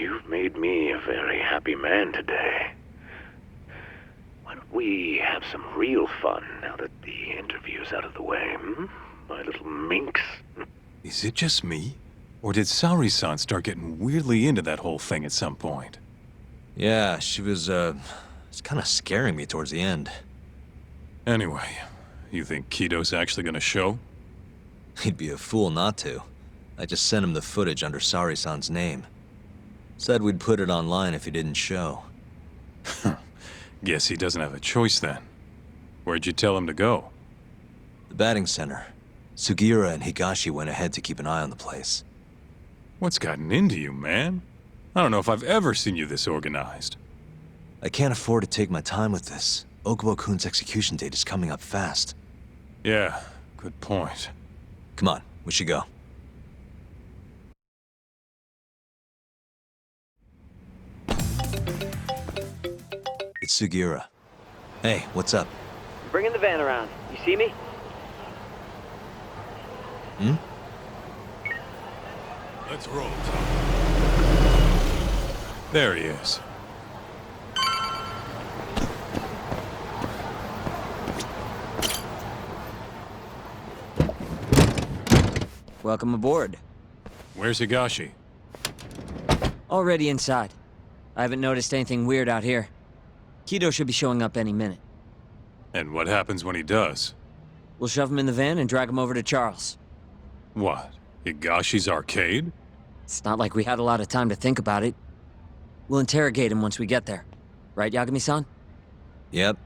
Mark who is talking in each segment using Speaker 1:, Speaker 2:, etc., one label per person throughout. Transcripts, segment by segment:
Speaker 1: you've made me a very happy man today. Why don't we have some real fun now that the interview's out of the way, my little minx?
Speaker 2: Is it just me? Or did Saori-san start getting weirdly into that whole thing at some point?
Speaker 3: Yeah, she was, it's kind of scaring me towards the end.
Speaker 2: Anyway, you think Kido's actually gonna show?
Speaker 3: He'd be a fool not to. I just sent him the footage under Saori-san's name. Said we'd put it online if he didn't show.
Speaker 2: Guess he doesn't have a choice then. Where'd you tell him to go?
Speaker 3: The batting center. Sugiura and Higashi went ahead to keep an eye on the place.
Speaker 2: What's gotten into you, man? I don't know if I've ever seen you this organized.
Speaker 3: I can't afford to take my time with this. Okubo-kun's execution date is coming up fast.
Speaker 2: Yeah, good point.
Speaker 3: Come on, we should go. It's Sugiura. Hey, what's up?
Speaker 4: Bringing the van around. You see me?
Speaker 3: Hmm?
Speaker 2: Let's roll, Tom. There he is.
Speaker 4: Welcome aboard.
Speaker 2: Where's Higashi?
Speaker 4: Already inside. I haven't noticed anything weird out here. Kido should be showing up any minute.
Speaker 2: And what happens when he does?
Speaker 4: We'll shove him in the van and drag him over to Charles.
Speaker 2: What? Higashi's arcade?
Speaker 4: It's not like we had a lot of time to think about it. We'll interrogate him once we get there. Right, Yagami-san?
Speaker 3: Yep.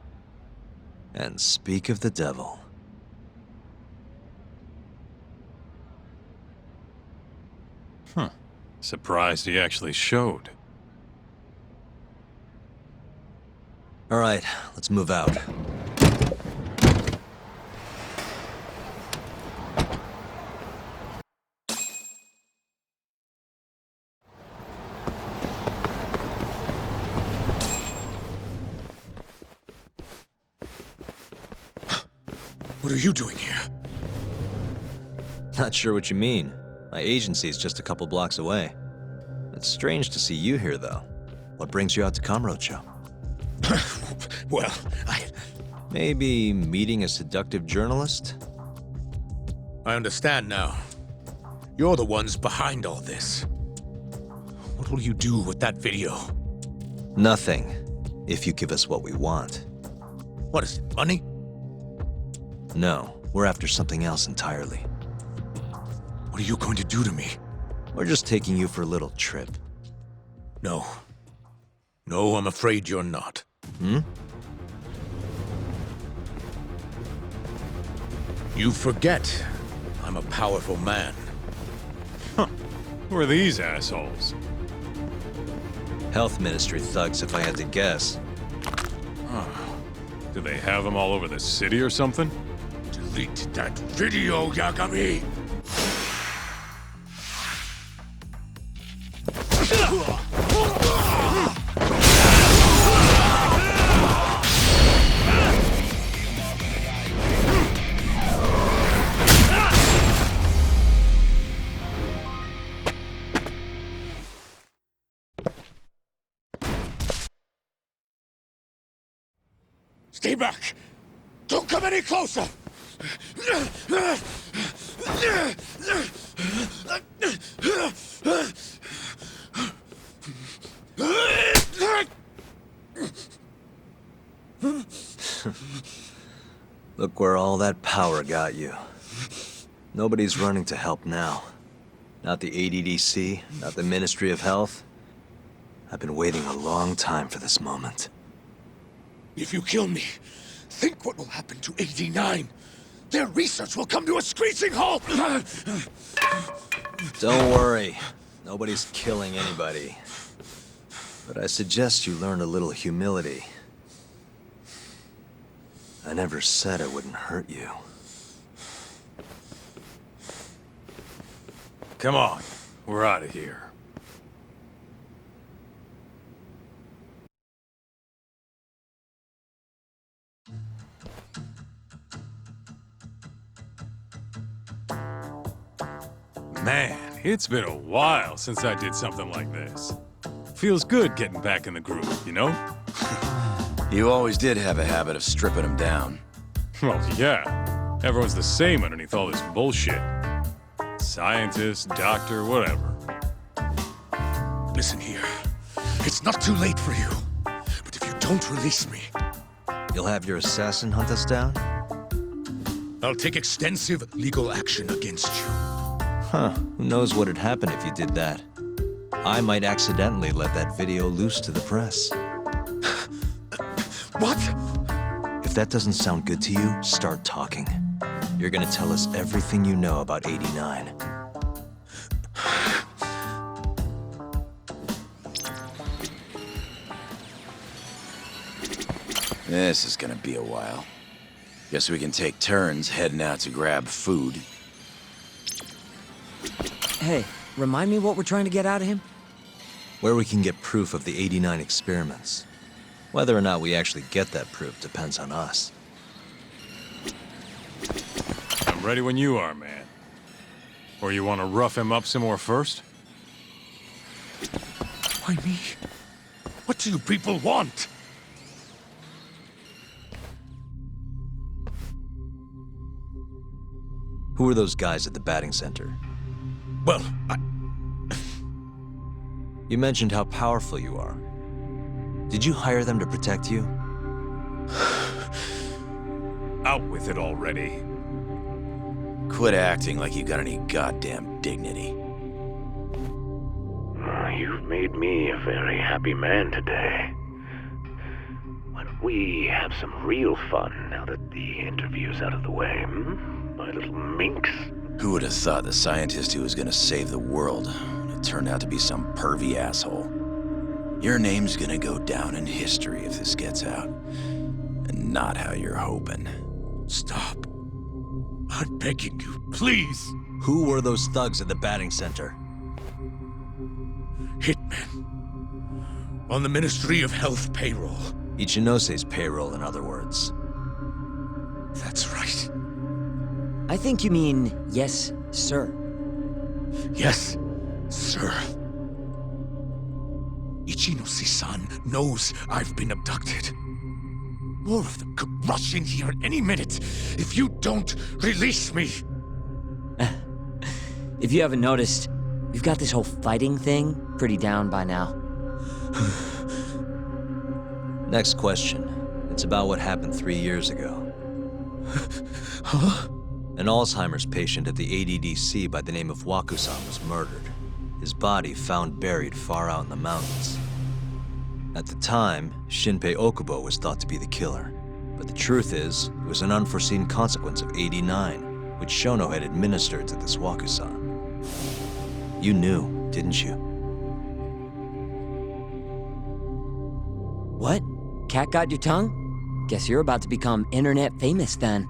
Speaker 3: And speak of the devil.
Speaker 2: Surprised he actually showed.
Speaker 3: All right, let's move out.
Speaker 5: What are you doing here?
Speaker 3: Not sure what you mean. My agency's just a couple blocks away. It's strange to see you here, though. What brings you out to Kamurocho?
Speaker 5: Well,
Speaker 3: Maybe meeting a seductive journalist?
Speaker 5: I understand now. You're the ones behind all this. What will you do with that video?
Speaker 3: Nothing, if you give us what we want.
Speaker 5: What is it, money?
Speaker 3: No, we're after something else entirely.
Speaker 5: What are you going to do to me?
Speaker 3: We're just taking you for a little trip.
Speaker 5: No. No, I'm afraid you're not.
Speaker 3: Hmm?
Speaker 5: You forget I'm a powerful man.
Speaker 2: Who are these assholes?
Speaker 3: Health Ministry thugs, if I had to guess.
Speaker 2: Do they have them all over the city or something?
Speaker 5: Delete that video, Yagami! Stay back! Don't come any closer!
Speaker 3: Look where all that power got you. Nobody's running to help now. Not the ADDC, not the Ministry of Health. I've been waiting a long time for this moment.
Speaker 5: If you kill me, think what will happen to 89. Their research will come to a screeching halt!
Speaker 3: Don't worry. Nobody's killing anybody. But I suggest you learn a little humility. I never said I wouldn't hurt you.
Speaker 2: Come on, we're out of here. Man, it's been a while since I did something like this. Feels good getting back in the groove, you know?
Speaker 6: You always did have a habit of stripping them down.
Speaker 2: Well, yeah. Everyone's the same underneath all this bullshit. Scientist, doctor, whatever.
Speaker 5: Listen here. It's not too late for you. But if you don't release me,
Speaker 3: You'll have your assassin hunt us down?
Speaker 5: I'll take extensive legal action against you.
Speaker 3: Huh. Who knows what'd happen if you did that? I might accidentally let that video loose to the press.
Speaker 5: What?
Speaker 3: If that doesn't sound good to you, start talking. You're gonna tell us everything you know about 89.
Speaker 6: This is gonna be a while. Guess we can take turns heading out to grab food.
Speaker 4: Hey, remind me what we're trying to get out of him?
Speaker 3: Where we can get proof of the 89 experiments. Whether or not we actually get that proof depends on us.
Speaker 2: I'm ready when you are, man. Or you want to rough him up some more first?
Speaker 5: Why me? What do you people want?
Speaker 3: Who are those guys at the batting center?
Speaker 5: Well,
Speaker 3: You mentioned how powerful you are. Did you hire them to protect you?
Speaker 2: Out with it already.
Speaker 6: Quit acting like you got any goddamn dignity.
Speaker 1: You've made me a very happy man today. Why don't we have some real fun now that the interview's out of the way, my little minx?
Speaker 6: Who would have thought the scientist who was gonna save the world it turned out to be some pervy asshole? Your name's gonna go down in history if this gets out. And not how you're hoping.
Speaker 5: stop. I'm begging you, please.
Speaker 3: Who were those thugs at the batting center?
Speaker 5: Hitmen. On the Ministry of Health payroll.
Speaker 3: Ichinose's payroll, in other words.
Speaker 5: That's right.
Speaker 4: I think you mean, yes, sir.
Speaker 5: Yes, sir. Ichinose-san knows I've been abducted. More of them could rush in here any minute if you don't release me.
Speaker 4: If you haven't noticed, we've got this whole fighting thing pretty down by now.
Speaker 3: Next question. It's about what happened 3 years ago.
Speaker 5: Huh?
Speaker 3: An Alzheimer's patient at the ADDC by the name of Waku-san was murdered. His body found buried far out in the mountains. At the time, Shinpei Okubo was thought to be the killer. But the truth is, it was an unforeseen consequence of 89, which Shono had administered to this Waku-san. You knew, didn't you?
Speaker 4: What? Cat got your tongue? Guess you're about to become internet famous then.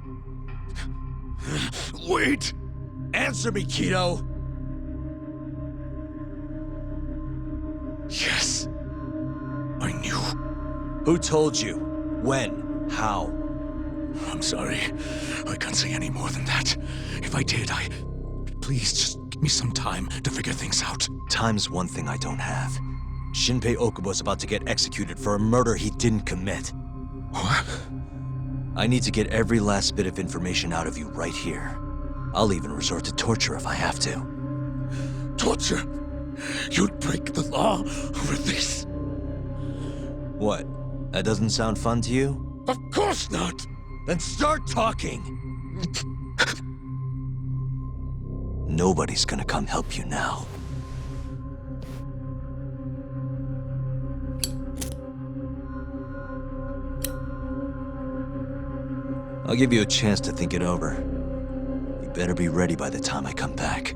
Speaker 5: Wait! Answer me, Kido! Yes. I knew.
Speaker 3: Who told you? When? How?
Speaker 5: I'm sorry. I can't say any more than that. If I did, Please, just give me some time to figure things out.
Speaker 3: Time's one thing I don't have. Shinpei Okubo's about to get executed for a murder he didn't commit.
Speaker 5: What?
Speaker 3: I need to get every last bit of information out of you right here. I'll even resort to torture if I have to.
Speaker 5: Torture? You'd break the law over this?
Speaker 3: What? That doesn't sound fun to you?
Speaker 5: Of course not!
Speaker 3: Then start talking! Nobody's gonna come help you now. I'll give you a chance to think it over. You better be ready by the time I come back.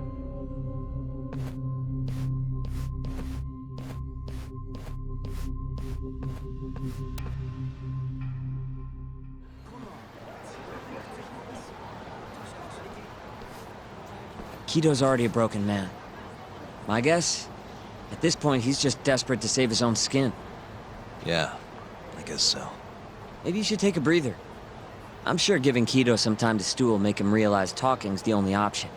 Speaker 4: Kido's already a broken man. My guess? At this point, he's just desperate to save his own skin.
Speaker 3: Yeah, I guess so.
Speaker 4: Maybe you should take a breather. I'm sure giving Kido some time to stew will make him realize talking's the only option.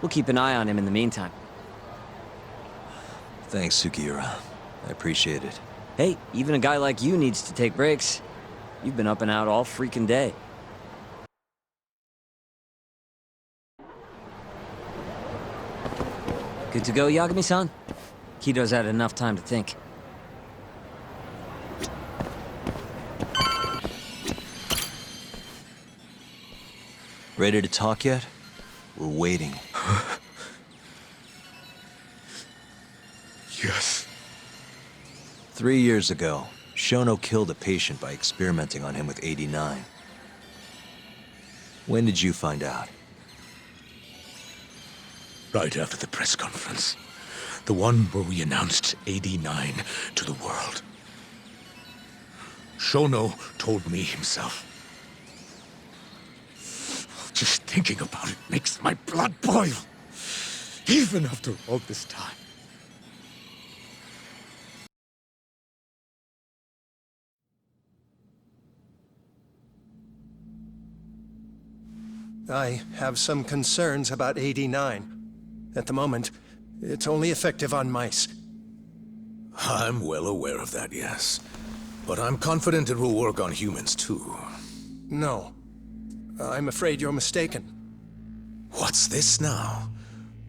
Speaker 4: We'll keep an eye on him in the meantime.
Speaker 3: Thanks, Sugiura. I appreciate it.
Speaker 4: Hey, even a guy like you needs to take breaks. You've been up and out all freaking day. Good to go, Yagami-san? Kido's had enough time to think.
Speaker 3: Ready to talk yet? We're waiting.
Speaker 5: Yes.
Speaker 3: 3 years ago, Shono killed a patient by experimenting on him with 89. When did you find out?
Speaker 5: Right after the press conference. The one where we announced 89 to the world. Shono told me himself. Just thinking about it makes my blood boil. Even after all this time.
Speaker 7: I have some concerns about 89. At the moment, it's only effective on mice.
Speaker 5: I'm well aware of that, yes. But I'm confident it will work on humans, too.
Speaker 7: No. I'm afraid you're mistaken.
Speaker 5: What's this now?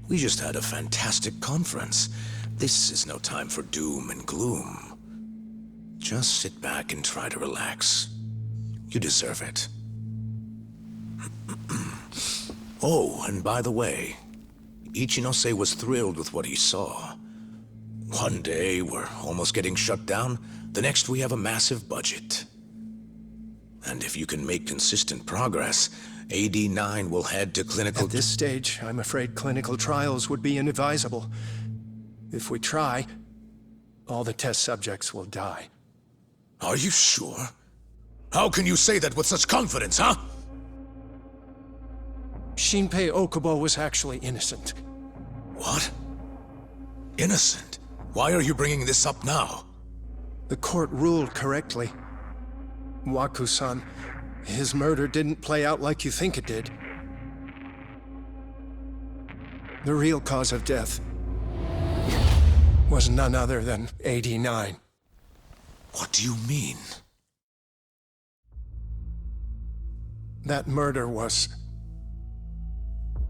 Speaker 5: We just had a fantastic conference. This is no time for doom and gloom. Just sit back and try to relax. You deserve it. Oh, and by the way, Ichinose was thrilled with what he saw. One day, we're almost getting shut down. The next, we have a massive budget. And if you can make consistent progress, AD9 will head to clinical...
Speaker 7: At this stage, I'm afraid clinical trials would be inadvisable. If we try, all the test subjects will die.
Speaker 5: Are you sure? How can you say that with such confidence, huh?
Speaker 7: Shinpei Okubo was actually innocent.
Speaker 5: What? Innocent? Why are you bringing this up now?
Speaker 7: The court ruled correctly. Waku-san, his murder didn't play out like you think it did. The real cause of death was none other than 89.
Speaker 5: What do you mean?
Speaker 7: That murder was...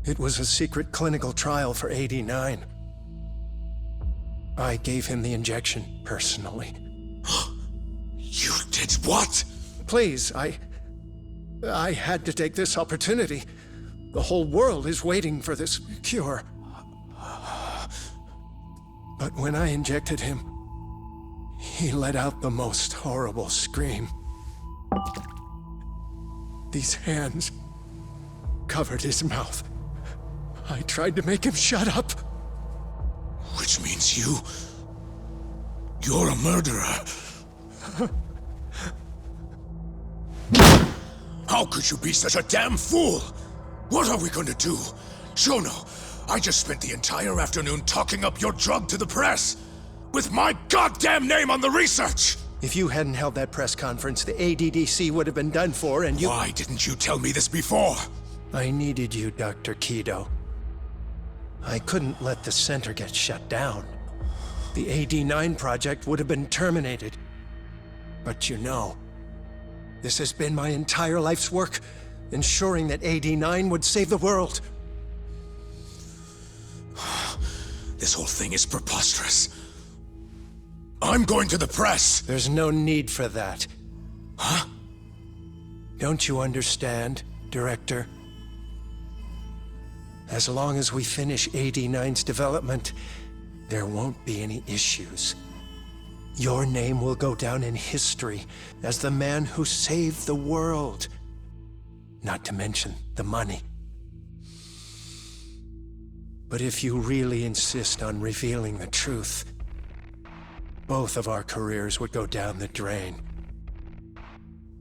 Speaker 7: It was a secret clinical trial for 89. I gave him the injection, personally.
Speaker 5: You did what?
Speaker 7: Please, I had to take this opportunity. The whole world is waiting for this cure. But when I injected him, he let out the most horrible scream. These hands covered his mouth. I tried to make him shut up.
Speaker 5: Which means you're a murderer. How could you be such a damn fool? What are we gonna do? Shono, I just spent the entire afternoon talking up your drug to the press, with my goddamn name on the research!
Speaker 7: If you hadn't held that press conference, the ADDC would have been done for, and you—
Speaker 5: Why didn't you tell me this before?
Speaker 7: I needed you, Dr. Kido. I couldn't let the center get shut down. The AD9 project would have been terminated. But you know, this has been my entire life's work, ensuring that AD9 would save the world.
Speaker 5: This whole thing is preposterous. I'm going to the press!
Speaker 7: There's no need for that.
Speaker 5: Huh?
Speaker 7: Don't you understand, Director? As long as we finish AD9's development, there won't be any issues. Your name will go down in history as the man who saved the world. Not to mention the money. But if you really insist on revealing the truth, both of our careers would go down the drain.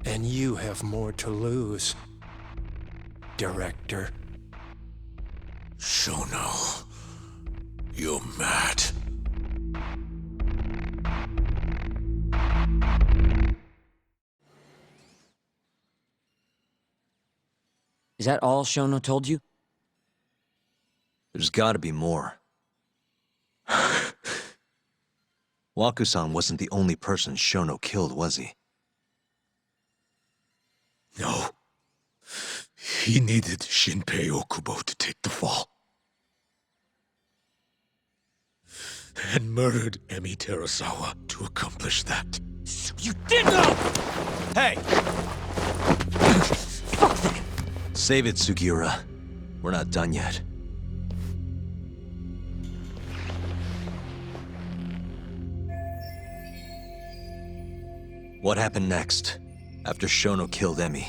Speaker 7: And you have more to lose, Director.
Speaker 5: Shono, you're mad.
Speaker 4: Is that all Shono told you?
Speaker 3: There's gotta be more. Waku-san wasn't the only person Shono killed, was he?
Speaker 5: No. He needed Shinpei Okubo to take the fall. And murdered Emi Terasawa to accomplish that.
Speaker 4: So you did know!
Speaker 3: Hey! Save it, Sugiura. We're not done yet. What happened next, after Shono killed Emi?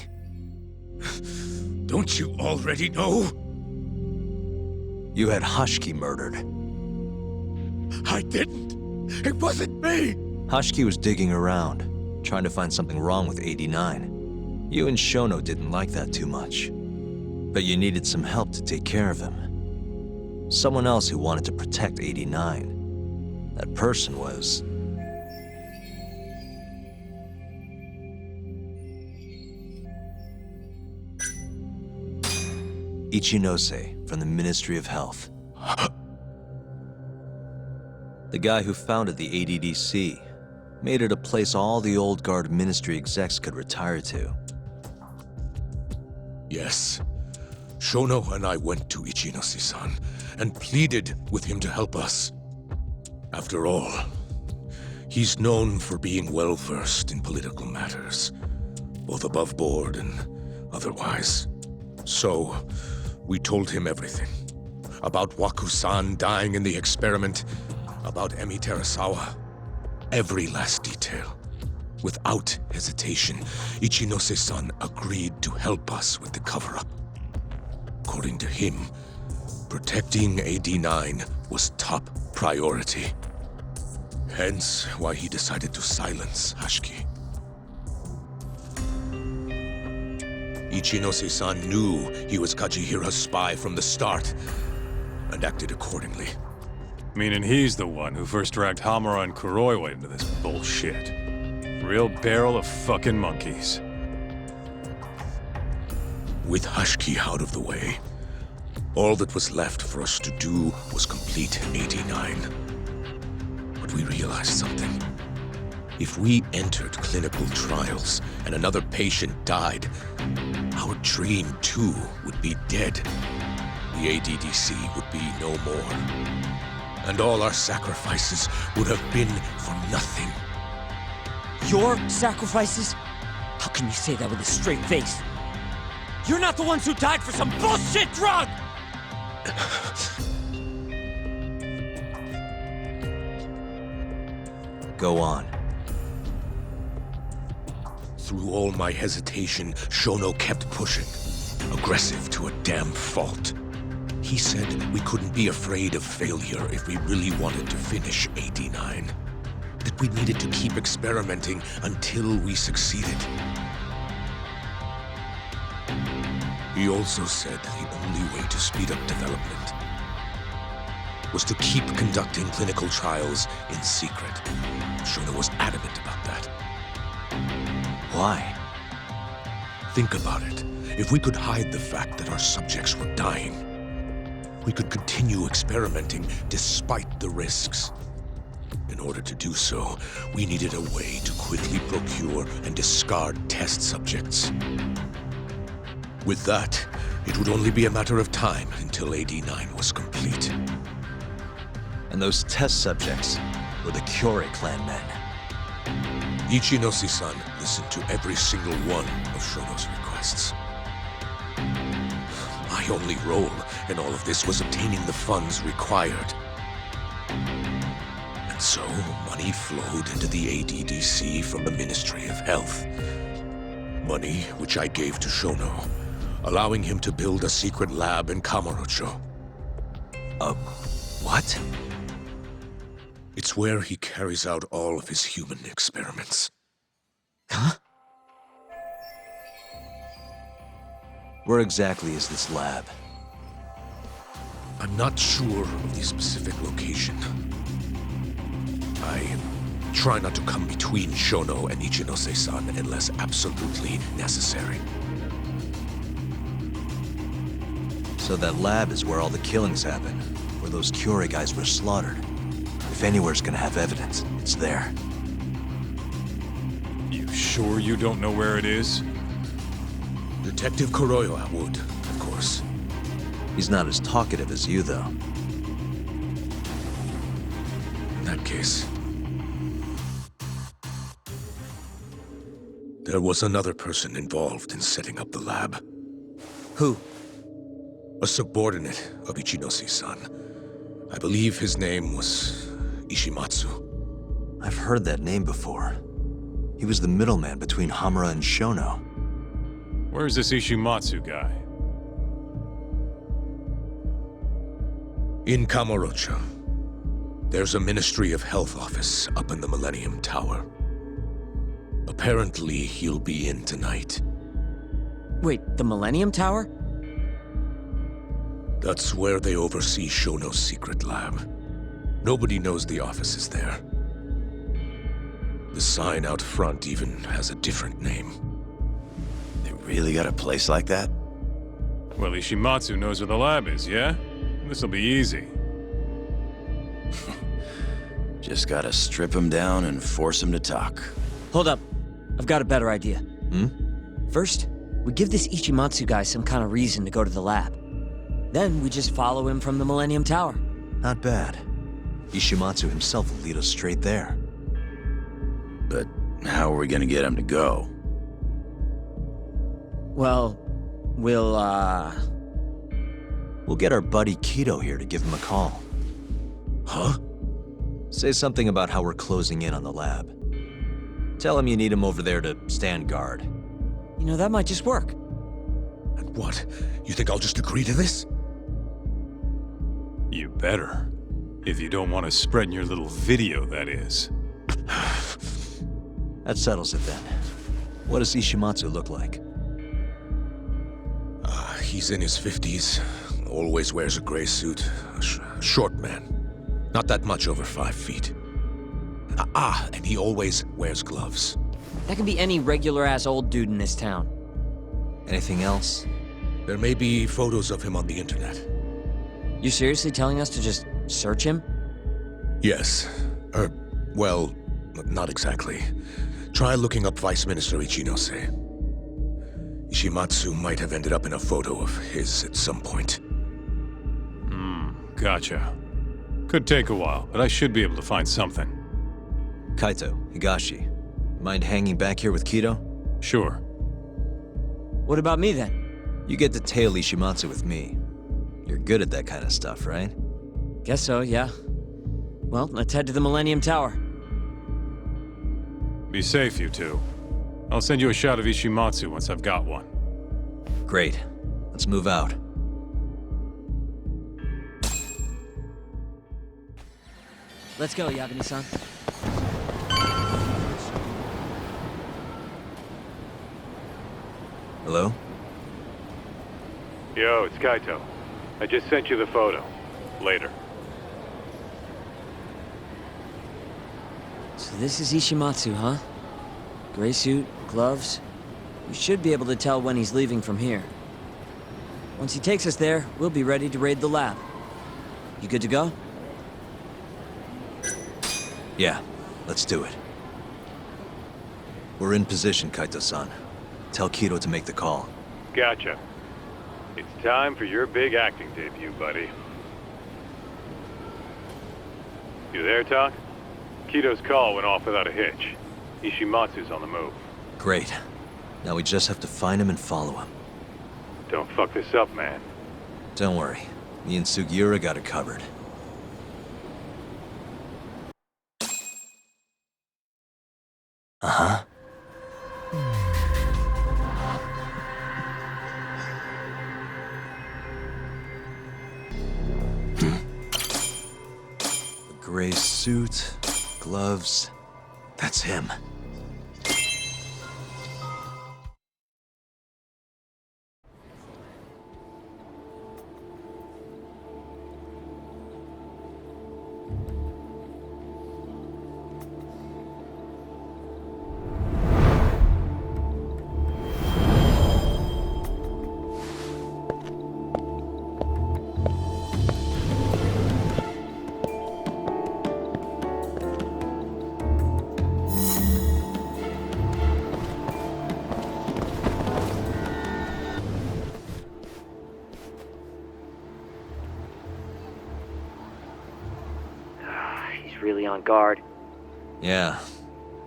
Speaker 5: Don't you already know?
Speaker 3: You had Hashiki murdered.
Speaker 5: I didn't. It wasn't me.
Speaker 3: Hashiki was digging around, trying to find something wrong with 89. You and Shono didn't like that too much. But you needed some help to take care of him. Someone else who wanted to protect 89. That person was... Ichinose from the Ministry of Health. The guy who founded the ADDC made it a place all the old guard ministry execs could retire to.
Speaker 5: Yes. Shono and I went to Ichinose-san and pleaded with him to help us. After all, he's known for being well-versed in political matters, both above board and otherwise. So, we told him everything. About Waku-san dying in the experiment, about Emi Terasawa. Every last detail. Without hesitation, Ichinose-san agreed to help us with the cover-up. According to him, protecting AD9 was top priority. Hence why he decided to silence Hashiki. Ichinose-san knew he was Kajihira's spy from the start, and acted accordingly.
Speaker 2: Meaning he's the one who first dragged Hamura and Kuroiwa into this bullshit. Real barrel of fucking monkeys.
Speaker 5: With Hashiki out of the way, all that was left for us to do was complete 89. But we realized something. If we entered clinical trials and another patient died, our dream too would be dead. The ADDC would be no more. And all our sacrifices would have been for nothing.
Speaker 4: Your sacrifices? How can you say that with a straight face? You're not the ones who died for some bullshit drug!
Speaker 3: Go on.
Speaker 5: Through all my hesitation, Shono kept pushing. Aggressive to a damn fault. He said we couldn't be afraid of failure if we really wanted to finish 89. That we needed to keep experimenting until we succeeded. He also said the only way to speed up development was to keep conducting clinical trials in secret. Shono was adamant about that.
Speaker 3: Why?
Speaker 5: Think about it. If we could hide the fact that our subjects were dying, we could continue experimenting despite the risks. In order to do so, we needed a way to quickly procure and discard test subjects. With that, it would only be a matter of time until AD9 was complete.
Speaker 3: And those test subjects were the Kyorei clan men.
Speaker 5: Ichinose-san listened to every single one of Shono's requests. My only role in all of this was obtaining the funds required. And so, money flowed into the ADDC from the Ministry of Health. Money which I gave to Shono, allowing him to build a secret lab in Kamurocho.
Speaker 3: What?
Speaker 5: It's where he carries out all of his human experiments.
Speaker 3: Huh? Where exactly is this lab?
Speaker 5: I'm not sure of the specific location. I try not to come between Shono and Ichinose-san unless absolutely necessary.
Speaker 3: So that lab is where all the killings happened, where those Kyorei guys were slaughtered. If anywhere's gonna have evidence, it's there.
Speaker 2: You sure you don't know where it is?
Speaker 5: Detective Kuroiwa would, of course.
Speaker 3: He's not as talkative as you, though.
Speaker 5: In that case... There was another person involved in setting up the lab.
Speaker 3: Who?
Speaker 5: A subordinate of Ichinosi's son. I believe his name was Ishimatsu.
Speaker 3: I've heard that name before. He was the middleman between Hamura and Shono.
Speaker 2: Where's this Ishimatsu guy?
Speaker 5: In Kamurocho. There's a Ministry of Health office up in the Millennium Tower. Apparently, he'll be in tonight.
Speaker 4: Wait, the Millennium Tower?
Speaker 5: That's where they oversee Shono's secret lab. Nobody knows the office is there. The sign out front even has a different name.
Speaker 6: They really got a place like that?
Speaker 2: Well, Ishimatsu knows where the lab is, yeah? This'll be easy.
Speaker 6: Just gotta strip him down and force him to talk.
Speaker 4: Hold up. I've got a better idea.
Speaker 3: Hmm?
Speaker 4: First, we give this Ichimatsu guy some kind of reason to go to the lab. Then we just follow him from the Millennium Tower.
Speaker 3: Not bad. Ishimatsu himself will lead us straight there.
Speaker 6: But how are we gonna get him to go?
Speaker 4: Well, we'll
Speaker 3: We'll get our buddy Kido here to give him a call.
Speaker 5: Huh?
Speaker 3: Say something about how we're closing in on the lab. Tell him you need him over there to stand guard.
Speaker 4: You know, that might just work.
Speaker 5: And what? You think I'll just agree to this?
Speaker 2: You better. If you don't want to spread in your little video, that is.
Speaker 3: That settles it then. What does Ishimatsu look like?
Speaker 5: He's in his 50s. Always wears a gray suit. A short man. Not that much over 5 feet. And he always wears gloves.
Speaker 4: That can be any regular-ass old dude in this town.
Speaker 3: Anything else?
Speaker 5: There may be photos of him on the internet.
Speaker 4: You seriously telling us to just search him?
Speaker 5: Yes. Well, not exactly. Try looking up Vice Minister Ichinose. Ishimatsu might have ended up in a photo of his at some point.
Speaker 2: Gotcha. Could take a while, but I should be able to find something.
Speaker 3: Kaito, Higashi, mind hanging back here with Kido?
Speaker 2: Sure.
Speaker 4: What about me then?
Speaker 3: You get to tail Ishimatsu with me. You're good at that kind of stuff, right?
Speaker 4: Guess so, yeah. Well, let's head to the Millennium Tower.
Speaker 2: Be safe, you two. I'll send you a shot of Ishimatsu once I've got one.
Speaker 3: Great. Let's move out.
Speaker 4: Let's go, Yagami-san.
Speaker 3: Hello?
Speaker 2: Yo, it's Kaito. I just sent you the photo. Later.
Speaker 4: So this is Ishimatsu, huh? Gray suit, gloves. We should be able to tell when he's leaving from here. Once he takes us there, we'll be ready to raid the lab. You good to go?
Speaker 3: Yeah, let's do it. We're in position, Kaito-san. Tell Kido to make the call.
Speaker 2: Gotcha. It's time for your big acting debut, buddy. You there, Talk? Kido's call went off without a hitch. Ishimatsu's on the move.
Speaker 3: Great. Now we just have to find him and follow him.
Speaker 2: Don't fuck this up, man.
Speaker 3: Don't worry. Me and Sugiura got it covered. Uh-huh. A gray suit, gloves. That's him.
Speaker 4: on guard.
Speaker 3: Yeah.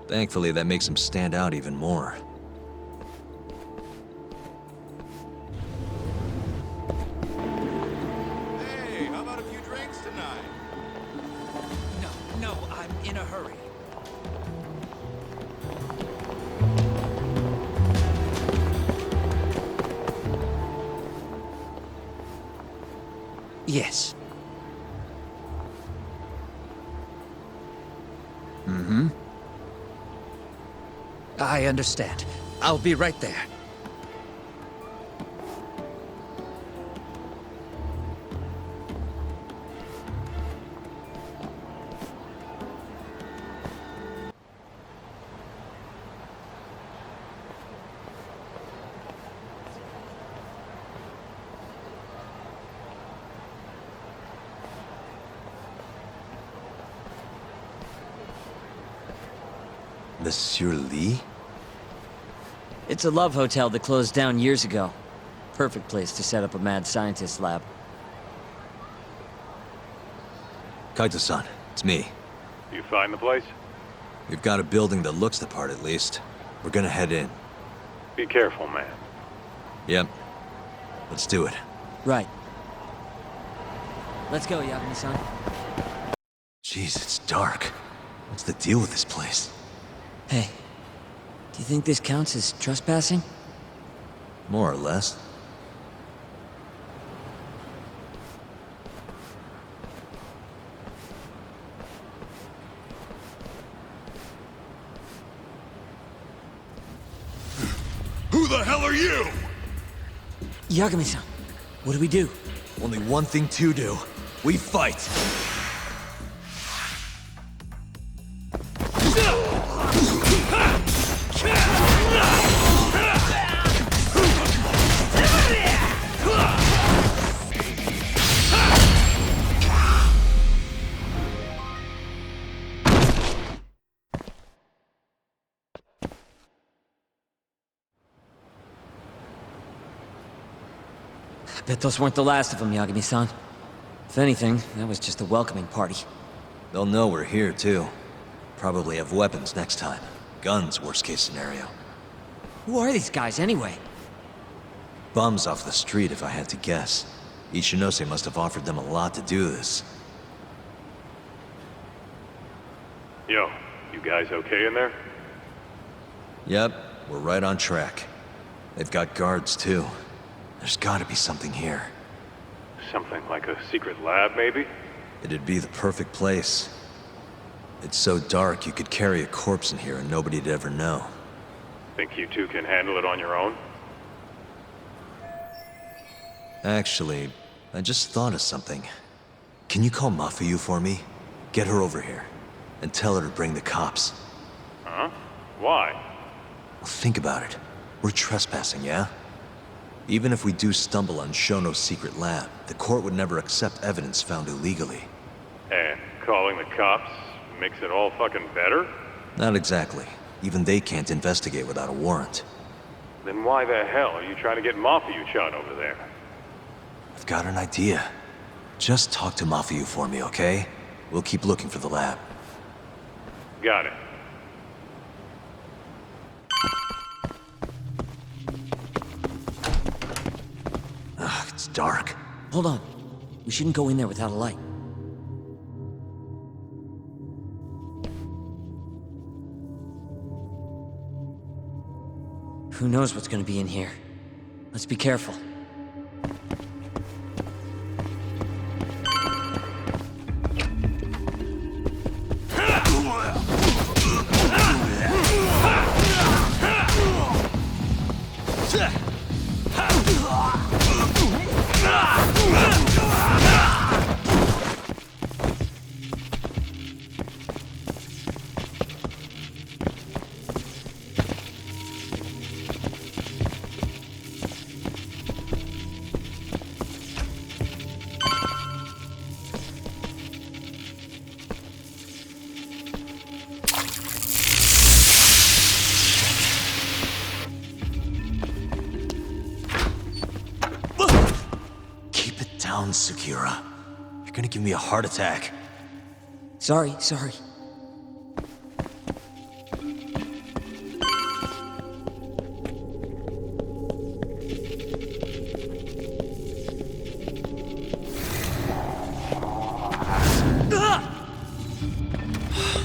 Speaker 3: Thankfully, that makes him stand out even more.
Speaker 2: Hey, how about a few drinks tonight?
Speaker 8: No, I'm in a hurry. Yes.
Speaker 3: Mm-hmm.
Speaker 8: I understand. I'll be right there.
Speaker 3: Monsieur Lee?
Speaker 4: It's a love hotel that closed down years ago. Perfect place to set up a mad scientist lab.
Speaker 3: Kaito-san, it's me.
Speaker 2: You find the place?
Speaker 3: We've got a building that looks the part at least. We're gonna head in.
Speaker 2: Be careful, man.
Speaker 3: Yep. Let's do it.
Speaker 4: Right. Let's go, Yagami-san.
Speaker 3: Jeez, it's dark. What's the deal with this place?
Speaker 4: Hey, do you think this counts as trespassing?
Speaker 3: More or less.
Speaker 2: Who the hell are you?
Speaker 4: Yagami-san, what do we do?
Speaker 3: Only one thing to do. We fight!
Speaker 4: I bet those weren't the last of them, Yagami-san. If anything, that was just a welcoming party.
Speaker 3: They'll know we're here, too. Probably have weapons next time. Guns, worst case scenario.
Speaker 4: Who are these guys, anyway?
Speaker 3: Bums off the street, if I had to guess. Ichinose must have offered them a lot to do this.
Speaker 2: Yo, you guys okay in there?
Speaker 3: Yep, we're right on track. They've got guards, too. There's gotta be something here.
Speaker 2: Something like a secret lab, maybe?
Speaker 3: It'd be the perfect place. It's so dark you could carry a corpse in here and nobody'd ever know.
Speaker 2: Think you two can handle it on your own?
Speaker 3: Actually, I just thought of something. Can you call Mafuyu for me? Get her over here. And tell her to bring the cops.
Speaker 2: Huh? Why?
Speaker 3: Well, think about it. We're trespassing, yeah? Even if we do stumble on Shono's secret lab, the court would never accept evidence found illegally.
Speaker 2: And calling the cops makes it all fucking better?
Speaker 3: Not exactly. Even they can't investigate without a warrant.
Speaker 2: Then why the hell are you trying to get Mafuyu-chan over there?
Speaker 3: I've got an idea. Just talk to Mafuyu for me, okay? We'll keep looking for the lab.
Speaker 2: Got it.
Speaker 3: Ugh, it's dark.
Speaker 4: Hold on. We shouldn't go in there without a light. Who knows what's gonna be in here? Let's be careful.
Speaker 3: Keep it down, Sukira. You're gonna give me a heart attack.
Speaker 4: Sorry.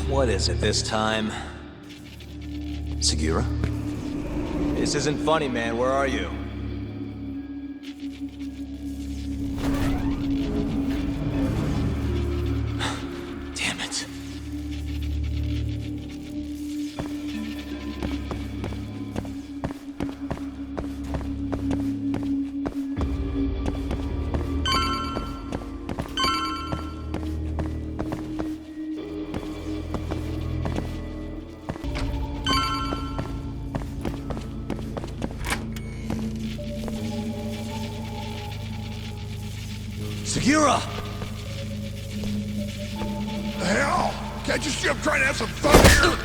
Speaker 3: What is it this time? Segura? This isn't funny, man. Where are you? Damn it. Segura!
Speaker 9: The hell? Can't you see I'm trying to have some fun here?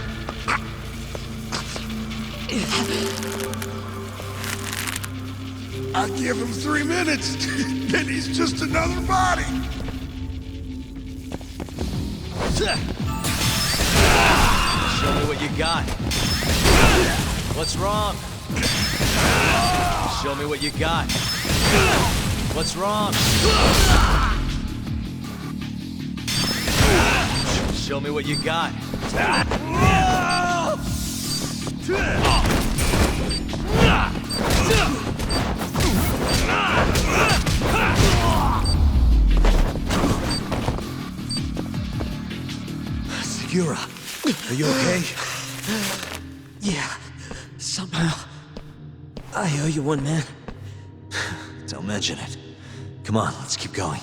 Speaker 9: I give him 3 minutes, then he's just another body.
Speaker 3: Show me what you got. What's wrong? Show me what you got. What's wrong? Show me what you got. Segura, are you okay?
Speaker 4: Yeah, somehow. I owe you one, man.
Speaker 3: Don't mention it. Come on, let's keep going.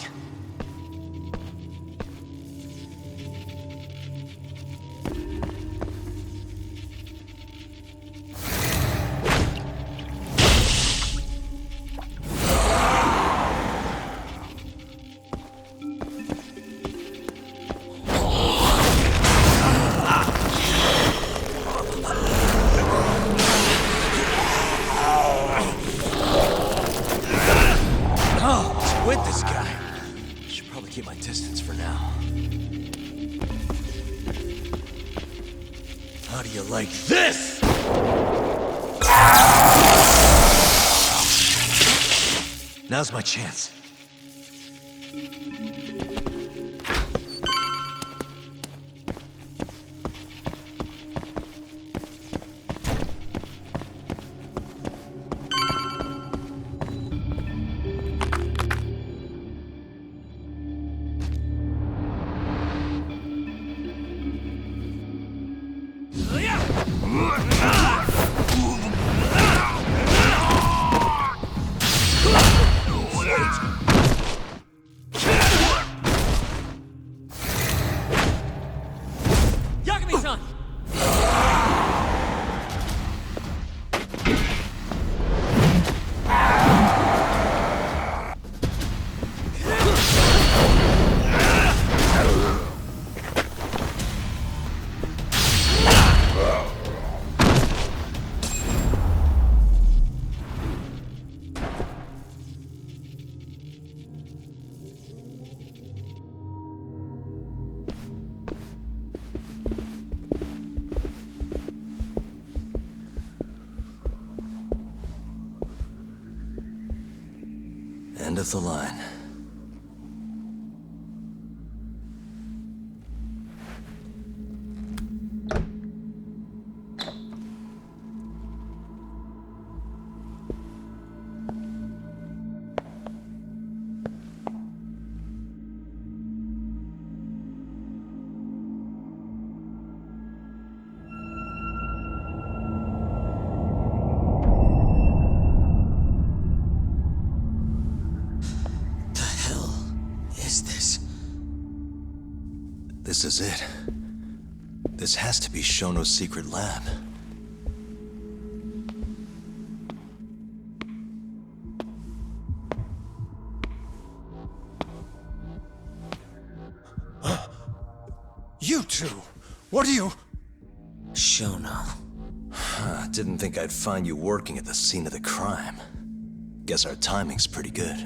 Speaker 3: With this guy. Should probably keep my distance for now. How do you like this? Now's my chance.
Speaker 4: Yagami-san!
Speaker 3: End of the line. This is it. This has to be Shono's secret lab.
Speaker 7: You two! What are you...
Speaker 4: Shono.
Speaker 3: Didn't think I'd find you working at the scene of the crime. Guess our timing's pretty good.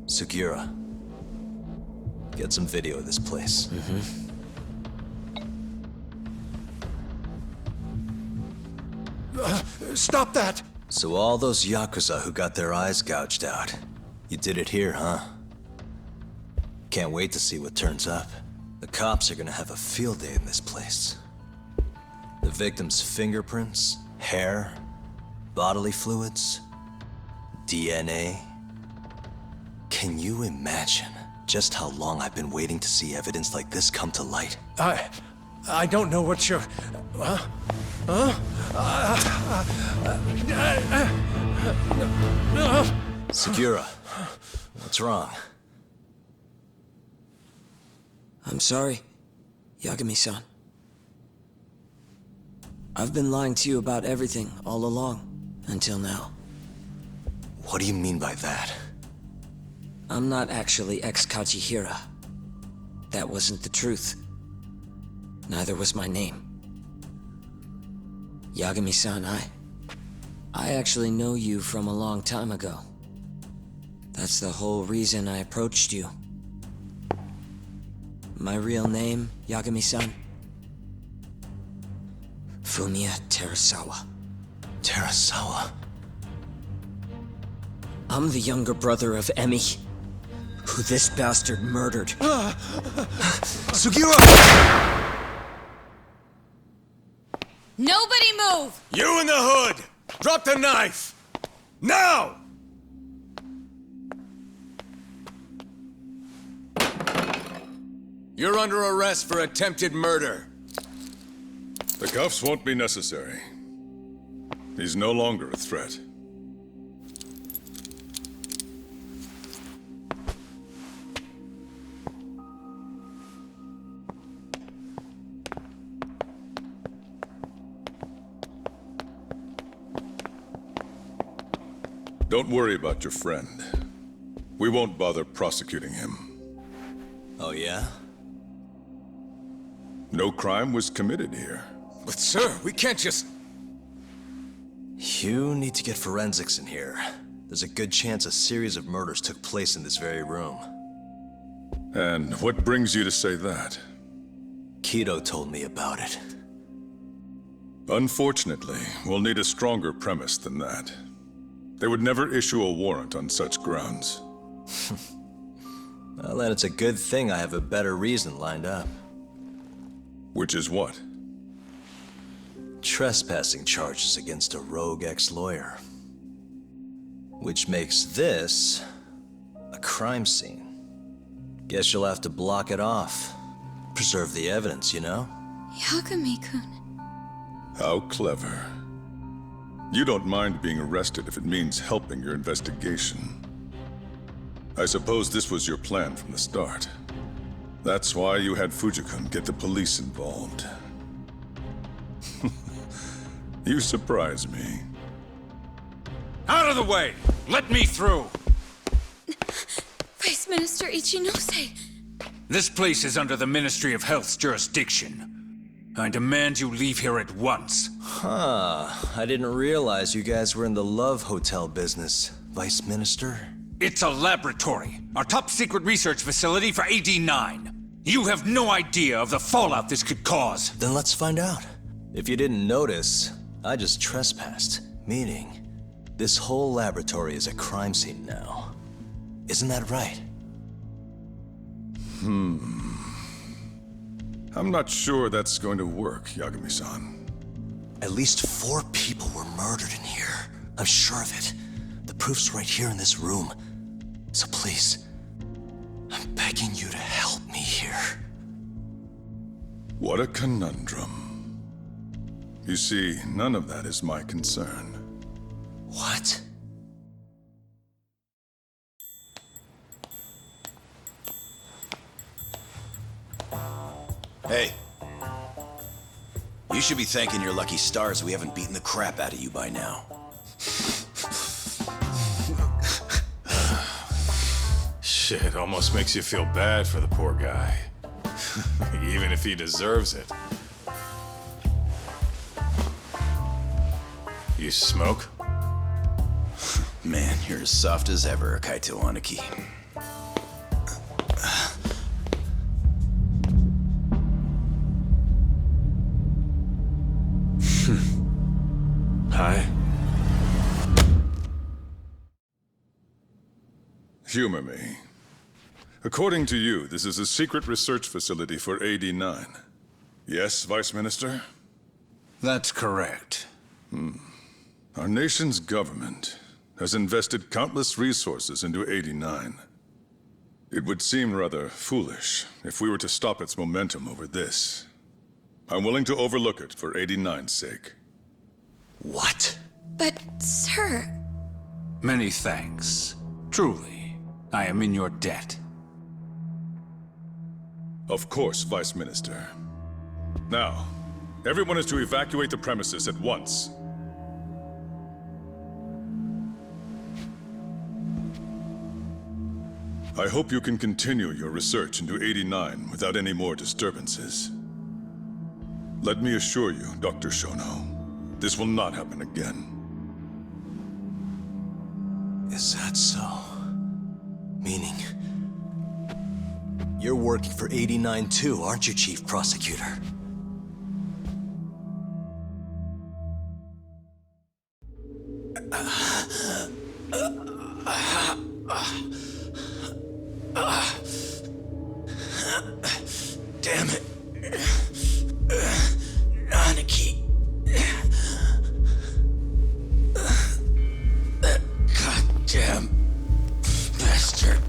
Speaker 3: Segura. Get some video of this place.
Speaker 7: Stop that!
Speaker 3: So all those Yakuza who got their eyes gouged out, you did it here, huh? Can't wait to see what turns up. The cops are gonna have a field day in this place. The victim's fingerprints, hair, bodily fluids, DNA. Can you imagine just how long I've been waiting to see evidence like this come to light?
Speaker 7: I don't know what you're...
Speaker 3: Segura, what's wrong?
Speaker 4: I'm sorry, Yagami-san. I've been lying to you about everything all along, until now.
Speaker 3: What do you mean by that?
Speaker 4: I'm not actually ex-Kajihira. That wasn't the truth. Neither was my name. Yagami-san, I actually know you from a long time ago. That's the whole reason I approached you. My real name, Yagami-san? Fumiya Terasawa.
Speaker 3: Terasawa?
Speaker 4: I'm the younger brother of Emi, who this bastard murdered.
Speaker 3: Segura!
Speaker 10: Nobody move!
Speaker 2: You in the hood! Drop the knife! Now! You're under arrest for attempted murder.
Speaker 9: The cuffs won't be necessary. He's no longer a threat. Don't worry about your friend. We won't bother prosecuting him.
Speaker 3: Oh, yeah?
Speaker 9: No crime was committed here.
Speaker 2: But sir, we can't just...
Speaker 3: You need to get forensics in here. There's a good chance a series of murders took place in this very room.
Speaker 9: And what brings you to say that?
Speaker 3: Kido told me about it.
Speaker 9: Unfortunately, we'll need a stronger premise than that. They would never issue a warrant on such grounds.
Speaker 3: Well, then it's a good thing I have a better reason lined up.
Speaker 9: Which is what?
Speaker 3: Trespassing charges against a rogue ex-lawyer. Which makes this a crime scene. Guess you'll have to block it off. Preserve the evidence, you know?
Speaker 10: Yagami-kun.
Speaker 9: How clever. You don't mind being arrested if it means helping your investigation. I suppose this was your plan from the start. That's why you had Fujikun get the police involved. You surprise me.
Speaker 11: Out of the way! Let me through!
Speaker 10: Vice Minister Ichinose.
Speaker 11: This place is under the Ministry of Health's jurisdiction. I demand you leave here at once.
Speaker 3: Huh. I didn't realize you guys were in the love hotel business, Vice Minister.
Speaker 11: It's a laboratory, our top secret research facility for AD-9. You have no idea of the fallout this could cause.
Speaker 3: Then let's find out. If you didn't notice, I just trespassed, meaning this whole laboratory is a crime scene now. Isn't that right?
Speaker 9: I'm not sure that's going to work, Yagami-san.
Speaker 3: At least 4 people were murdered in here. I'm sure of it. The proof's right here in this room. So please, I'm begging you to help me here.
Speaker 9: What a conundrum. You see, none of that is my concern.
Speaker 3: What?
Speaker 6: Hey. You should be thanking your lucky stars we haven't beaten the crap out of you by now.
Speaker 2: Shit, almost makes you feel bad for the poor guy. Even if he deserves it. You smoke?
Speaker 6: Man, you're as soft as ever, Kaito Aniki.
Speaker 2: Hi.
Speaker 9: Humor me. According to you, this is a secret research facility for AD-9. Yes, Vice Minister?
Speaker 11: That's correct.
Speaker 9: Our nation's government has invested countless resources into AD-9. It would seem rather foolish if we were to stop its momentum over this. I'm willing to overlook it for AD-9's sake.
Speaker 3: What?
Speaker 10: But, sir...
Speaker 11: Many thanks. Truly, I am in your debt.
Speaker 9: Of course, Vice Minister. Now, everyone is to evacuate the premises at once. I hope you can continue your research into AD-9 without any more disturbances. Let me assure you, Dr. Shono, this will not happen again.
Speaker 3: Is that so? Meaning... you're working for AD-9 too, aren't you, Chief Prosecutor? Damn it. Aniki. That goddamn bastard.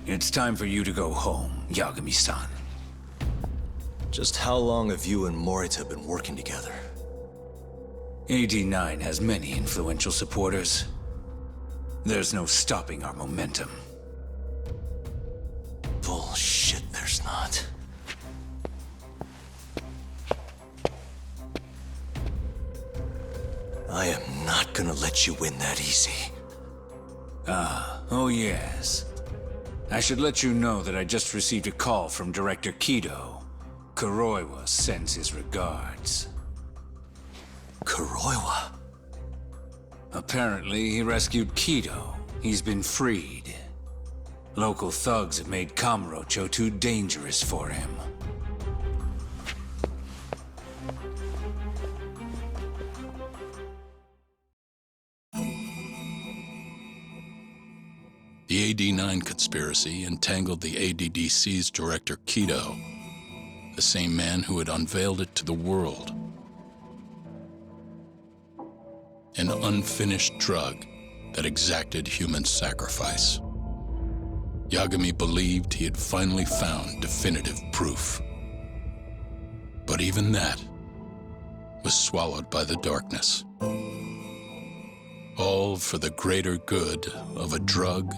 Speaker 11: It's time for you to go home, Yagami-san.
Speaker 3: Just how long have you and Morita been working together?
Speaker 11: AD-9 has many influential supporters. There's no stopping our momentum.
Speaker 3: Bullshit, there's not. I am not gonna let you win that easy.
Speaker 11: Oh yes. I should let you know that I just received a call from Director Kido. Kuroiwa sends his regards.
Speaker 3: Kuroiwa?
Speaker 11: Apparently, he rescued Kido. He's been freed. Local thugs have made Kamurocho too dangerous for him.
Speaker 12: The AD-9 conspiracy entangled the ADDC's director Kido, the same man who had unveiled it to the world. An unfinished drug that exacted human sacrifice. Yagami believed he had finally found definitive proof. But even that was swallowed by the darkness. All for the greater good of a drug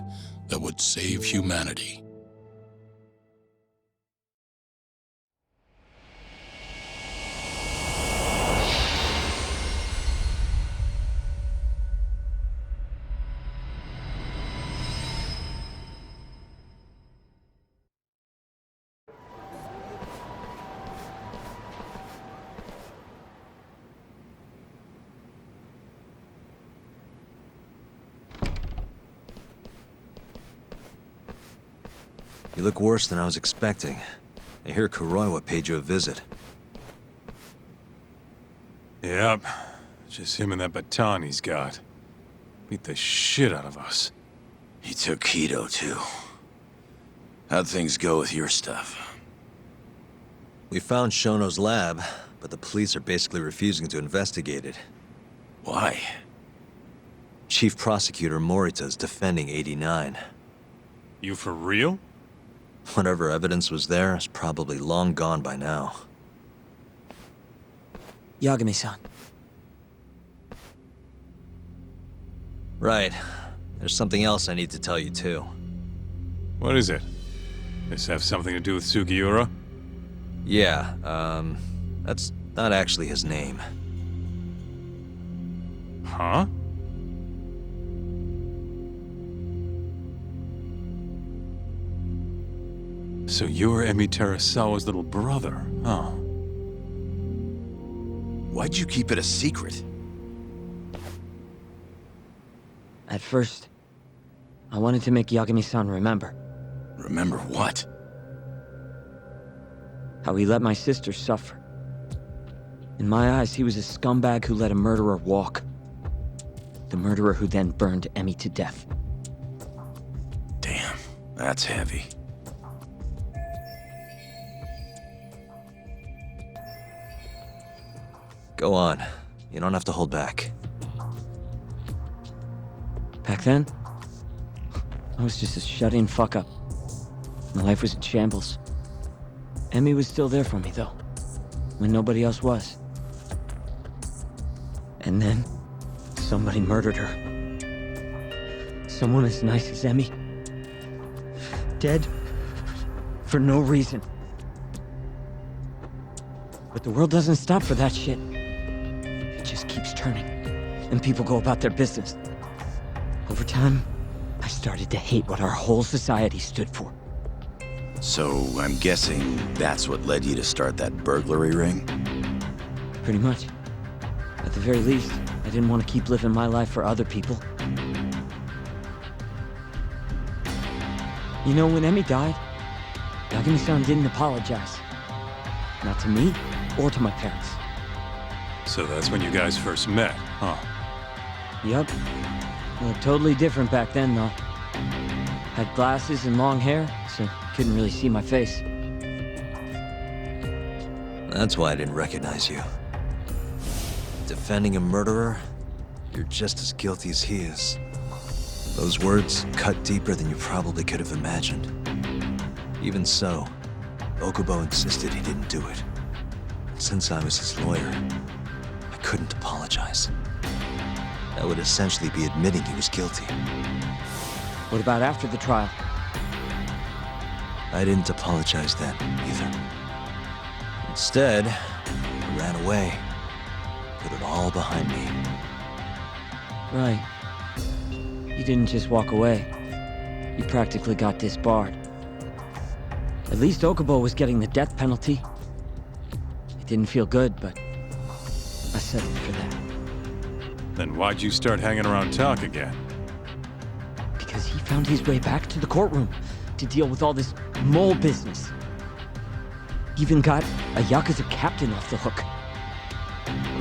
Speaker 12: that would save humanity.
Speaker 3: You look worse than I was expecting. I hear Kuroiwa paid you a visit.
Speaker 2: Yep. Just him and that baton he's got. Beat the shit out of us.
Speaker 6: He took Kido, too. How'd things go with your stuff?
Speaker 3: We found Shono's lab, but the police are basically refusing to investigate it.
Speaker 6: Why?
Speaker 3: Chief Prosecutor Morita's defending AD-9.
Speaker 2: You for real?
Speaker 3: Whatever evidence was there is probably long gone by now.
Speaker 4: Yagami-san.
Speaker 3: Right. There's something else I need to tell you, too.
Speaker 2: What is it? This have something to do with Sugiura?
Speaker 3: Yeah, that's not actually his name.
Speaker 2: Huh? So you're Emi Terasawa's little brother, huh?
Speaker 6: Why'd you keep it a secret?
Speaker 4: At first, I wanted to make Yagami-san remember.
Speaker 6: Remember what?
Speaker 4: How he let my sister suffer. In my eyes, he was a scumbag who let a murderer walk. The murderer who then burned Emi to death.
Speaker 6: Damn, that's heavy.
Speaker 3: Go on. You don't have to hold back.
Speaker 4: Back then, I was just a shut-in fuck-up. My life was in shambles. Emi was still there for me, though, when nobody else was. And then, somebody murdered her. Someone as nice as Emi. Dead. For no reason. But the world doesn't stop for that shit. It just keeps turning. And people go about their business. Over time, I started to hate what our whole society stood for.
Speaker 6: So, I'm guessing that's what led you to start that burglary ring?
Speaker 4: Pretty much. At the very least, I didn't want to keep living my life for other people. You know, when Emi died, Yagami-san didn't apologize. Not to me, or to my parents.
Speaker 2: So that's when you guys first met, huh?
Speaker 4: Yup. Well, totally different back then, though. Had glasses and long hair, so couldn't really see my face.
Speaker 3: That's why I didn't recognize you. Defending a murderer, you're just as guilty as he is. Those words cut deeper than you probably could have imagined. Even so, Okubo insisted he didn't do it. Since I was his lawyer, I couldn't apologize. That would essentially be admitting he was guilty.
Speaker 4: What about after the trial?
Speaker 3: I didn't apologize then, either. Instead, I ran away. Put it all behind me.
Speaker 4: Right. You didn't just walk away. You practically got disbarred. At least Okubo was getting the death penalty. It didn't feel good, but I settled for that.
Speaker 2: Then why'd you start hanging around talk again?
Speaker 4: Because he found his way back to the courtroom to deal with all this mole business. Even got a Yakuza captain off the hook.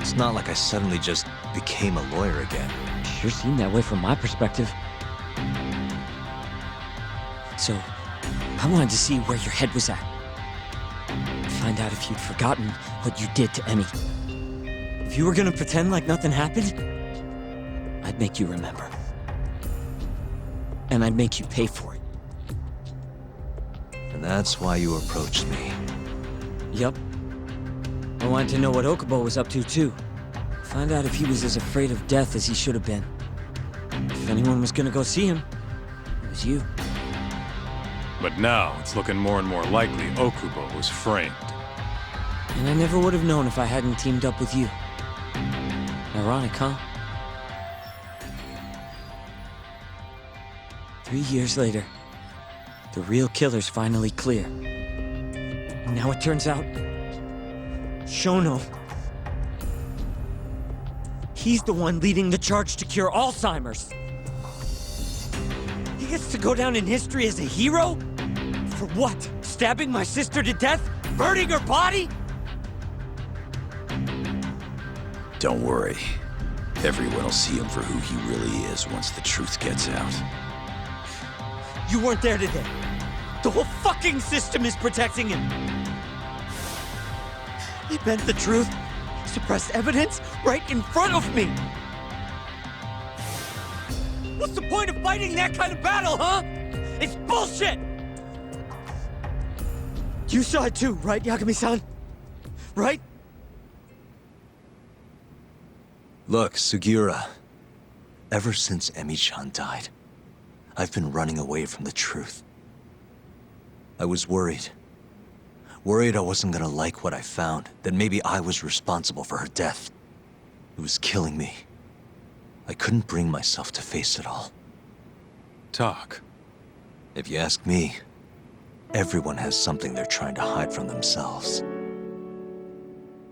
Speaker 3: It's not like I suddenly just became a lawyer again.
Speaker 4: Sure seemed that way from my perspective. So, I wanted to see where your head was at. Find out if you'd forgotten what you did to Emi. If you were gonna pretend like nothing happened, I'd make you remember. And I'd make you pay for it.
Speaker 3: And that's why you approached me.
Speaker 4: Yup. I wanted to know what Okubo was up to, too. Find out if he was as afraid of death as he should have been. If anyone was gonna go see him, it was you.
Speaker 2: But now, it's looking more and more likely Okubo was framed.
Speaker 4: And I never would have known if I hadn't teamed up with you. Ironic, huh? 3 years later, the real killer's finally clear. And now it turns out, Shono, he's the one leading the charge to cure Alzheimer's. He gets to go down in history as a hero? For what? Stabbing my sister to death? Burning her body?
Speaker 6: Don't worry. Everyone will see him for who he really is once the truth gets out.
Speaker 4: You weren't there today. The whole fucking system is protecting him. He bent the truth, suppressed evidence right in front of me. What's the point of fighting that kind of battle, huh? It's bullshit! You saw it too, right, Yagami-san? Right?
Speaker 3: Look, Sugiura. Ever since Emi-chan died, I've been running away from the truth. I was worried. Worried I wasn't gonna like what I found, that maybe I was responsible for her death. It was killing me. I couldn't bring myself to face it all.
Speaker 2: Talk.
Speaker 3: If you ask me, everyone has something they're trying to hide from themselves.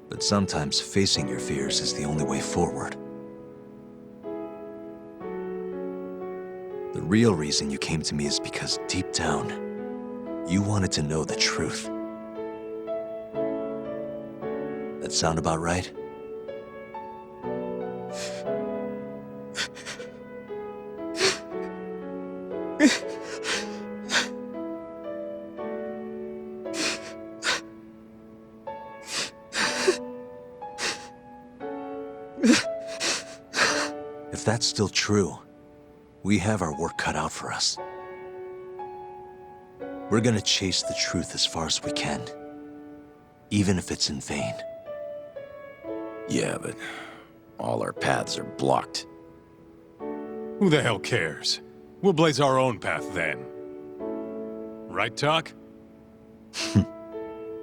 Speaker 3: But sometimes facing your fears is the only way forward. The real reason you came to me is because deep down, you wanted to know the truth. That sound about right? If that's still true, we have our work cut out for us. We're gonna chase the truth as far as we can, even if it's in vain.
Speaker 6: Yeah, but all our paths are blocked.
Speaker 2: Who the hell cares? We'll blaze our own path then. Right, Talk?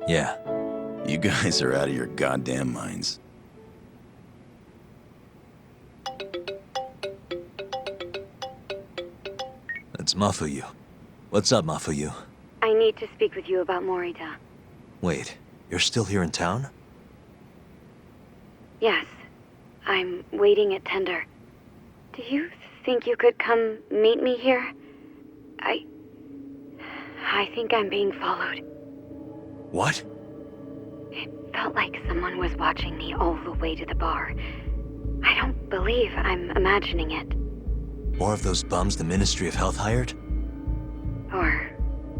Speaker 3: Yeah.
Speaker 6: You guys are out of your goddamn minds.
Speaker 3: It's Mafuyu. What's up, Mafuyu?
Speaker 13: I need to speak with you about Morita.
Speaker 3: Wait, you're still here in town?
Speaker 13: Yes. I'm waiting at Tender. Do you think you could come meet me here? I think I'm being followed.
Speaker 3: What?
Speaker 13: It felt like someone was watching me all the way to the bar. I don't believe I'm imagining it.
Speaker 3: More of those bums the Ministry of Health hired?
Speaker 13: Or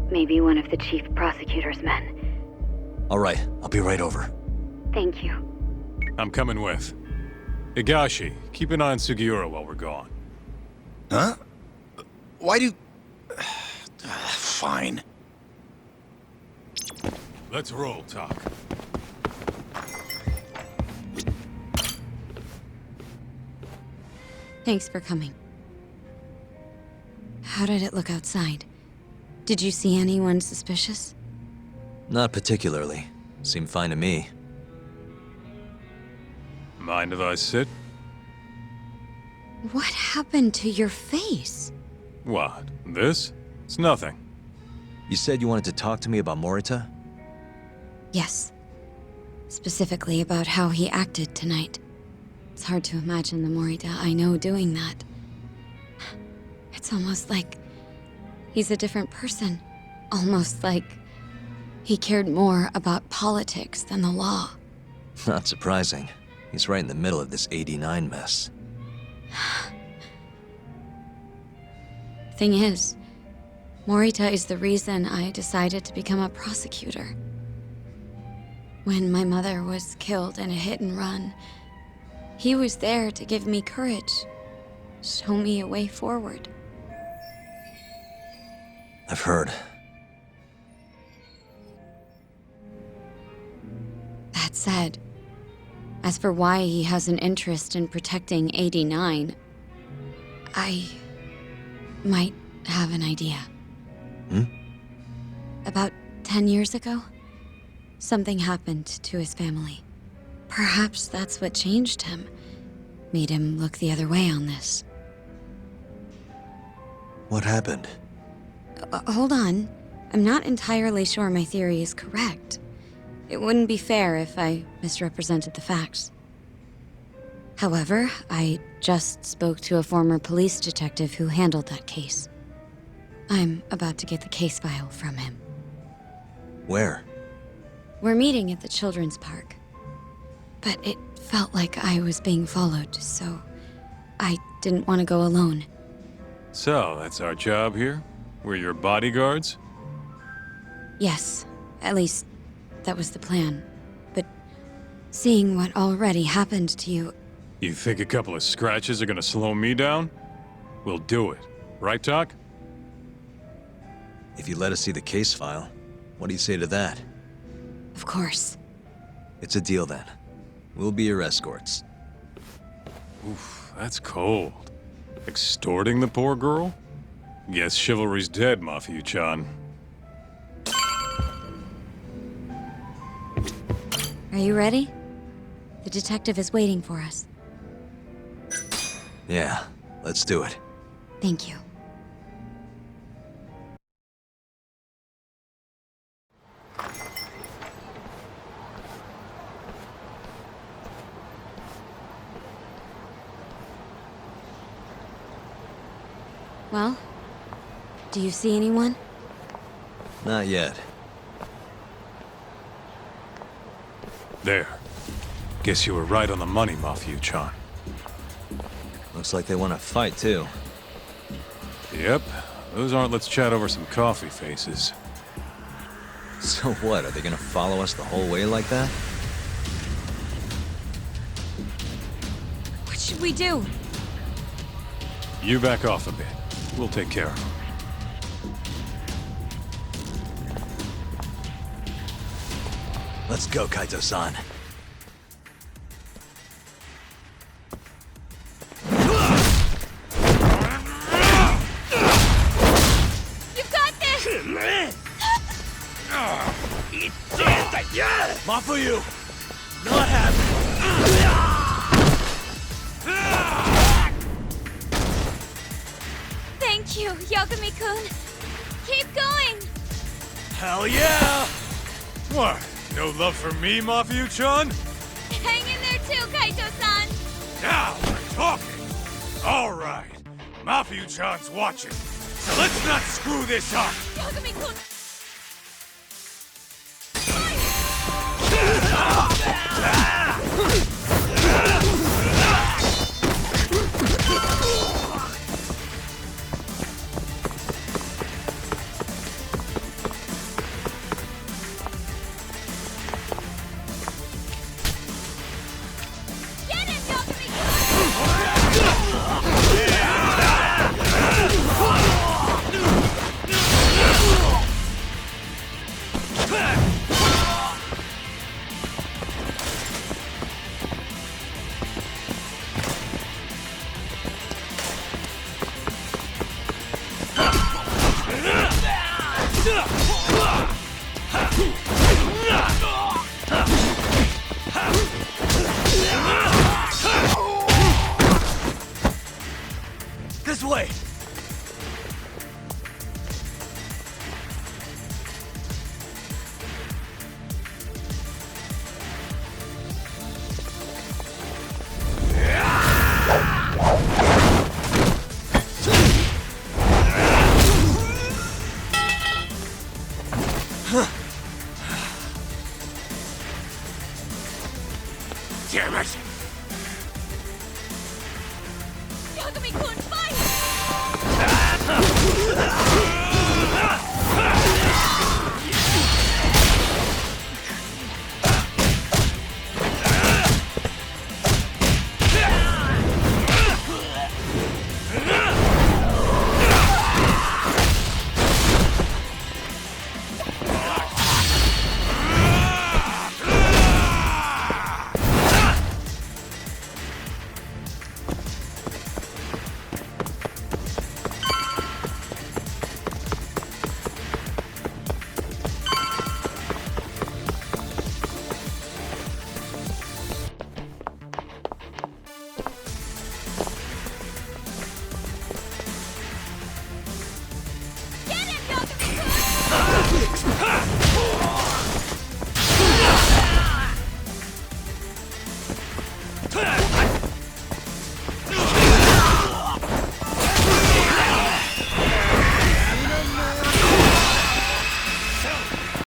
Speaker 13: maybe one of the chief prosecutor's men.
Speaker 3: All right, I'll be right over.
Speaker 13: Thank you.
Speaker 2: I'm coming with. Higashi, keep an eye on Sugiura while we're gone.
Speaker 6: Huh? Why do... Fine.
Speaker 2: Let's roll, Talk.
Speaker 10: Thanks for coming. How did it look outside? Did you see anyone suspicious?
Speaker 3: Not particularly. Seemed fine to me.
Speaker 2: Mind if I sit?
Speaker 10: What happened to your face?
Speaker 2: What? This? It's nothing.
Speaker 3: You said you wanted to talk to me about Morita?
Speaker 10: Yes. Specifically about how he acted tonight. It's hard to imagine the Morita I know doing that. It's almost like he's a different person. Almost like he cared more about politics than the law.
Speaker 3: Not surprising. He's right in the middle of this 89 mess.
Speaker 10: Thing is, Morita is the reason I decided to become a prosecutor. When my mother was killed in a hit and run, he was there to give me courage, show me a way forward.
Speaker 3: I've heard.
Speaker 10: That said, as for why he has an interest in protecting 89, I might have an idea. About 10 years ago, something happened to his family. Perhaps that's what changed him, made him look the other way on this.
Speaker 3: What happened?
Speaker 10: Hold on. I'm not entirely sure my theory is correct. It wouldn't be fair if I misrepresented the facts. However, I just spoke to a former police detective who handled that case. I'm about to get the case file from him.
Speaker 3: Where?
Speaker 10: We're meeting at the children's park. But it felt like I was being followed, so I didn't want to go alone.
Speaker 2: So, that's our job here? We're your bodyguards?
Speaker 10: Yes, at least that was the plan. But seeing what already happened to you...
Speaker 2: You think a couple of scratches are gonna slow me down? We'll do it. Right, Talk?
Speaker 3: If you let us see the case file, what do you say to that?
Speaker 10: Of course.
Speaker 3: It's a deal then. We'll be your escorts.
Speaker 2: Oof, that's cold. Extorting the poor girl? Guess chivalry's dead, Mafia-chan.
Speaker 10: Are you ready? The detective is waiting for us.
Speaker 3: Yeah, let's do it.
Speaker 10: Thank you. Well, do you see anyone?
Speaker 3: Not yet.
Speaker 2: There. Guess you were right on the money, Mafia-chan.
Speaker 3: Looks like they want to fight, too.
Speaker 2: Yep. Those aren't let's chat over some coffee faces.
Speaker 3: So what, are they gonna follow us the whole way like that?
Speaker 10: What should we do?
Speaker 2: You back off a bit. We'll take care of them.
Speaker 3: Let's go, Kaito-san.
Speaker 10: You've got this!
Speaker 3: Mafuyu! Not happening!
Speaker 10: Thank you, Yagami-kun. Keep going!
Speaker 3: Hell yeah!
Speaker 2: What? No love for me, Mafia-chan?
Speaker 10: Hang in there too, Kaito-san!
Speaker 2: Now we're talking! Alright, Mafia-chan's watching, so let's not screw this up!
Speaker 10: Yagami-kun! Get him,
Speaker 3: This way!